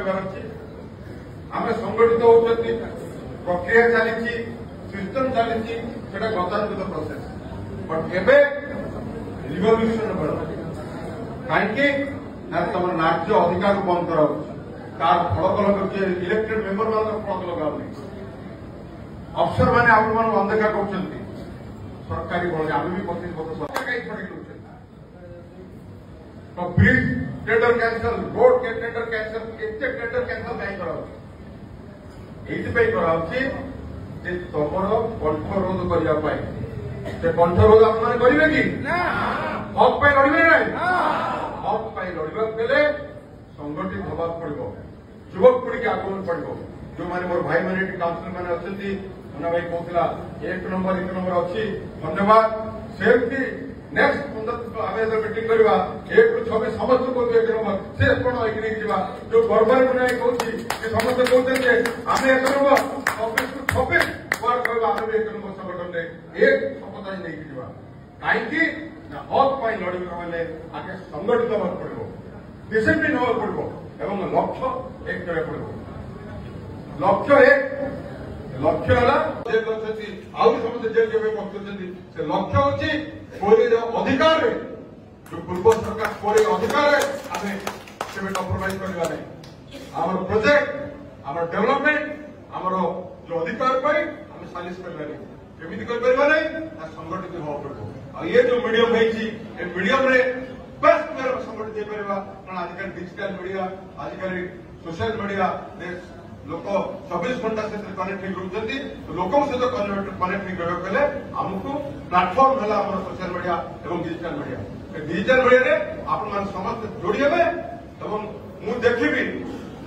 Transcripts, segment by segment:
कहबार अच्छी आम संगठित होती प्रक्रिया चली सिस्टम चली गतानुगत प्रोसेस बट एवं रिवल्यूशन कहीं तुम न्याय अधिकार बंद करा तार फलक लगे इलेक्टेड मेंबर मान फलक लगाऊनी अफसर मैंने आपण अनदेखा कर सरकारी बल आम भी 25 वर्ष सरकार तो ब्रिज टेंडर कैंसल रोड के टेंडर कैंसल एत टेंडर कैंसल कहीं कराची तुम कंठरोध करने से कंठरोध आप करेंगे कि हक पर लड़े ना हक पर लड़वा बेले संगठित हवा पड़ो युवक पीढ़ी के आगमन पड़ो जो मैंने मोर भाई मैंने काउंसिल मैंने अच्छा मुन्ना भाई कहला 1 नंबर अच्छी धन्यवाद सेमती नेक्स्ट 15 आम मीटिंग करवा 1 ରୁ 6 समस्त को 1 नंबर से कौन जा जो गर्वर मुन्ना भाई कहूँ समस्त कहते आम 1 नंबर 26 ରୁ 26 वार्ड कहवा आम 1 नंबर संगठन में एक सफलता नहीं जा कहीं हक पर लड़े मैंने आगे संगठित हवा पड़ो डिसिप्लिन हवा पड़ो एवं लक्ष्य एक करने पड़ो लक्ष्य एक लक्ष्य है समस्त जेल के पहुंचुंट से लक्ष्य हूँ कोई अधिकार जो पूर्व सरकार कोई अधिकार आम कम्प्रोमाइज करवा नहीं आम प्रोजेक्ट आम डेवलपमेंट आम जो अधिकार पाई आम सालिश करवा नहीं केमी कर संगठित हवा पड़ो ये जो मीडियम है मीडियम बेस्ट वे संगठित हो पार कारण आजिकल डिजिटल मीडिया आजिकल सोशल मीडिया लोक 24 घंटा से कनेक्ट होती लोक सहित कनेक्ट होगा आमको प्लाटफर्म है सोशल मीडिया और डिजिटल मीडिया आपण मान समस्त जोड़ी हे मुझे देखी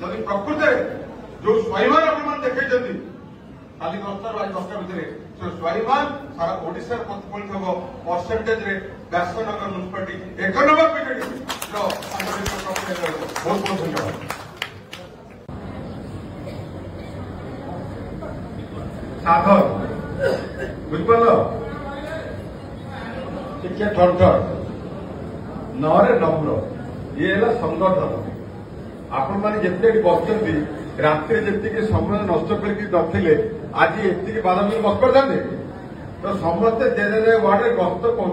जदि प्रकृत जो स्वाभिमान आप देखते खाली 10 आज 10टा भितर से स्वाभिमान सारा Odisha percentage Vyasnagar municipality 1 number BJD बहुत बहुत धन्यवाद साधन बुझिपार टिके ठंठर नरे नम्र ये है संगठन आपण मैंने जिते बसते रात जी समय नष्ट करते आज ये बादाम बस कर तो समस्ते जे वार्ड गस्त कर